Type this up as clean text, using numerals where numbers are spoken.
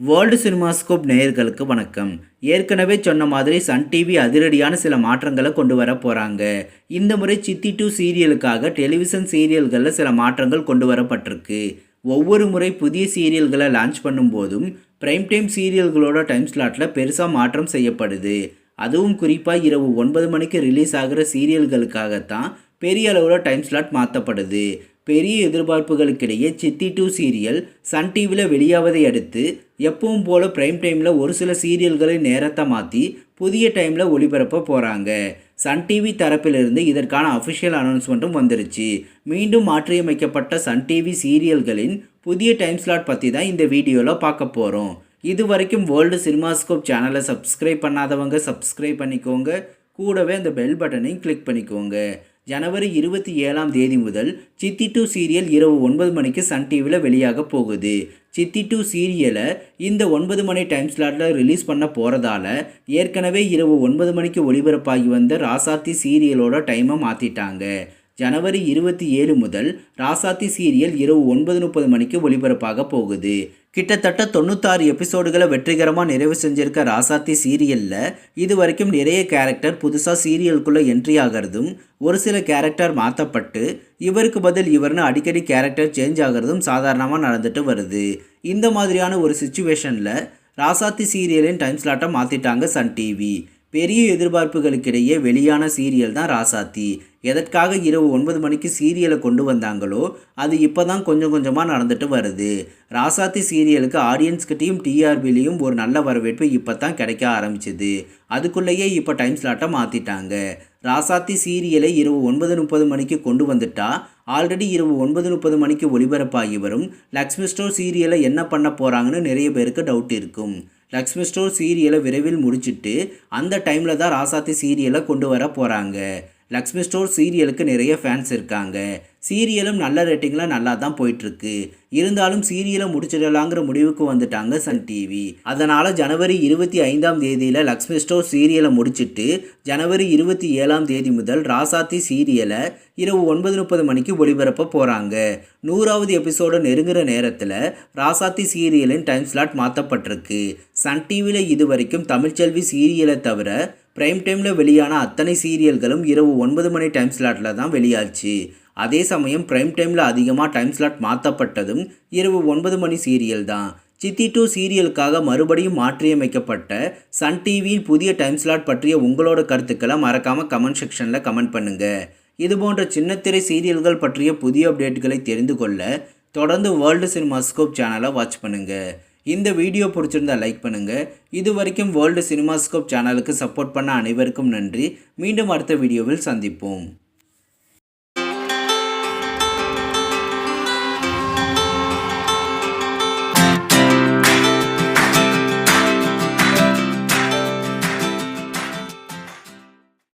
World cinemascope நேயர்களுக்கு வணக்கம். ஏற்கனவே சொன்ன மாதிரி சன் டிவி அதிரடியான சில மாற்றங்களை கொண்டு வர போகிறாங்க. இந்த முறை சித்தி 2 சீரியலுக்காக டெலிவிஷன் சீரியல்களில் சில மாற்றங்கள் கொண்டு வரப்பட்டிருக்கு. ஒவ்வொரு முறை புதிய சீரியல்களை லான்ச் பண்ணும்போதும் பிரைம் டைம் சீரியல்களோட டைம் ஸ்லாட்டில் பெருசாக மாற்றம் செய்யப்படுது. அதுவும் குறிப்பாக இரவு 9 மணிக்கு ரிலீஸ் ஆகிற சீரியல்களுக்காகத்தான் பெரிய அளவில் டைம் ஸ்லாட் மாற்றப்படுது. பெரிய எதிர்பார்ப்புகளுக்கிடையே சித்தி 2 சீரியல் சன் டிவியில் வெளியாவதை அடுத்து எப்பவும் போல பிரைம் டைமில் ஒரு சில சீரியல்களை நேரத்தை மாற்றி புதிய டைமில் ஒளிபரப்ப போகிறாங்க. சன் டிவி தரப்பிலிருந்து இதற்கான அஃபிஷியல் அனௌன்ஸ்மெண்ட்டும் வந்துருச்சு. மீண்டும் மாற்றியமைக்கப்பட்ட சன் டிவி சீரியல்களின் புதிய டைம் ஸ்லாட் பற்றி தான் இந்த வீடியோவில் பார்க்க போகிறோம். இது வரைக்கும் வேர்ல்டு சினிமாஸ்கோப் சேனலை சப்ஸ்கிரைப் பண்ணாதவங்க சப்ஸ்கிரைப் பண்ணிக்கோங்க. கூடவே அந்த பெல் பட்டனையும் கிளிக் பண்ணிக்கோங்க. ஜனவரி 27 முதல் சித்தி 2 சீரியல் இரவு 9 மணிக்கு சன் டிவியில் வெளியாக போகுது. சித்தி 2 சீரியலை இந்த 9 மணி டைம் ஸ்லாட்டில் ரிலீஸ் பண்ண போகிறதால ஏற்கனவே இரவு 9 மணிக்கு ஒளிபரப்பாகி வந்த ராசாத்தி சீரியலோட டைமை மாற்றிட்டாங்க. ஜனவரி 27 முதல் ராசாத்தி சீரியல் இரவு 9:30 மணிக்கு ஒளிபரப்பாக போகுது. கிட்டத்தட்ட 96 எபிசோடுகளை வெற்றிகரமாக நிறைவு செஞ்சிருக்க ராசாத்தி சீரியலில் இது வரைக்கும் நிறைய கேரக்டர் புதுசாக சீரியலுக்குள்ளே என்ட்ரி ஆகிறதும் ஒரு சில கேரக்டர் மாற்றப்பட்டு இவருக்கு பதில் இவர்னு அடிக்கடி கேரக்டர் சேஞ்ச் ஆகிறதும் சாதாரணமாக நடந்துட்டு வருது. இந்த மாதிரியான ஒரு சுச்சுவேஷனில் ராசாத்தி சீரியலின் டைம் ஸ்லாட்டை மாற்றிட்டாங்க சன் டிவி. பெரிய எதிர்பார்ப்புகளுக்கிடையே வெளியான சீரியல் தான் ராசாத்தி. எதற்காக இரவு 9 மணிக்கு சீரியலை கொண்டு வந்தாங்களோ அது இப்போ தான் கொஞ்சம் கொஞ்சமாக நடந்துட்டு வருது. ராசாத்தி சீரியலுக்கு ஆடியன்ஸ்கிட்டையும் டிஆர்பிலையும் ஒரு நல்ல வரவேற்பு இப்போ தான் கிடைக்க ஆரம்பிச்சிது. அதுக்குள்ளேயே இப்போ டைம் ஸ்லாட்டை மாற்றிட்டாங்க. ராசாத்தி சீரியலை இரவு 9:30 மணிக்கு கொண்டு வந்துட்டா ஆல்ரெடி இரவு 9:30 மணிக்கு ஒளிபரப்பாகி வரும் லக்ஷ்மி ஸ்டோர் சீரியலை என்ன பண்ண போகிறாங்கன்னு நிறைய பேருக்கு டவுட் இருக்கும். லக்ஷ்மி ஸ்டோர் சீரியலை விரைவில் முடிச்சுட்டு அந்த டைமில் தான் ராசாத்தி சீரியலை கொண்டு வர போகிறாங்க. லக்ஷ்மி ஸ்டோர் சீரியலுக்கு நிறைய ஃபேன்ஸ் இருக்காங்க. சீரியலும் நல்ல ரேட்டிங்கில் நல்லா தான் போயிட்டுருக்கு. இருந்தாலும் சீரியலை முடிச்சிடலாங்கிற முடிவுக்கு வந்துட்டாங்க சன் டிவி. அதனால் ஜனவரி 25 லக்ஷ்மி ஸ்டோர் சீரியலை முடிச்சுட்டு ஜனவரி 27 முதல் ராசாத்தி சீரியலை இரவு 9:30 மணிக்கு ஒளிபரப்ப போகிறாங்க. 100வது எபிசோடு நெருங்குற நேரத்தில் ராசாத்தி சீரியலின் டைம் ஸ்லாட் மாற்றப்பட்டிருக்கு. சன் டிவியில் இது வரைக்கும் தமிழ்ச்செல்வி சீரியலை தவிர பிரைம் டைமில் வெளியான அத்தனை சீரியல்களும் இரவு 9 மணி டைம் ஸ்லாட்டில் தான் வெளியாச்சு. அதே சமயம் பிரைம் டைமில் அதிகமாக டைம் ஸ்லாட் மாற்றப்பட்டதும் இரவு 9 மணி சீரியல் தான். சித்தி 2 சீரியலுக்காக மறுபடியும் மாற்றியமைக்கப்பட்ட சன் டிவியின் புதிய டைம் ஸ்லாட் பற்றிய உங்களோட கருத்துக்களை மறக்காமல் கமெண்ட் செக்ஷனில் கமெண்ட் பண்ணுங்கள். இதுபோன்ற சின்னத்திரை சீரியல்கள் பற்றிய புதிய அப்டேட்களை தெரிந்து கொள்ள தொடர்ந்து வேர்ல்டு சினிமாஸ்கோப் சேனலை வாட்ச் பண்ணுங்கள். இந்த வீடியோ பிடிச்சிருந்தா லைக் பண்ணுங்கள். இது வரைக்கும் வேர்ல்டு சினிமாஸ்கோப் சேனலுக்கு சப்போர்ட் பண்ண அனைவருக்கும் நன்றி. மீண்டும் அடுத்த வீடியோவில் சந்திப்போம்.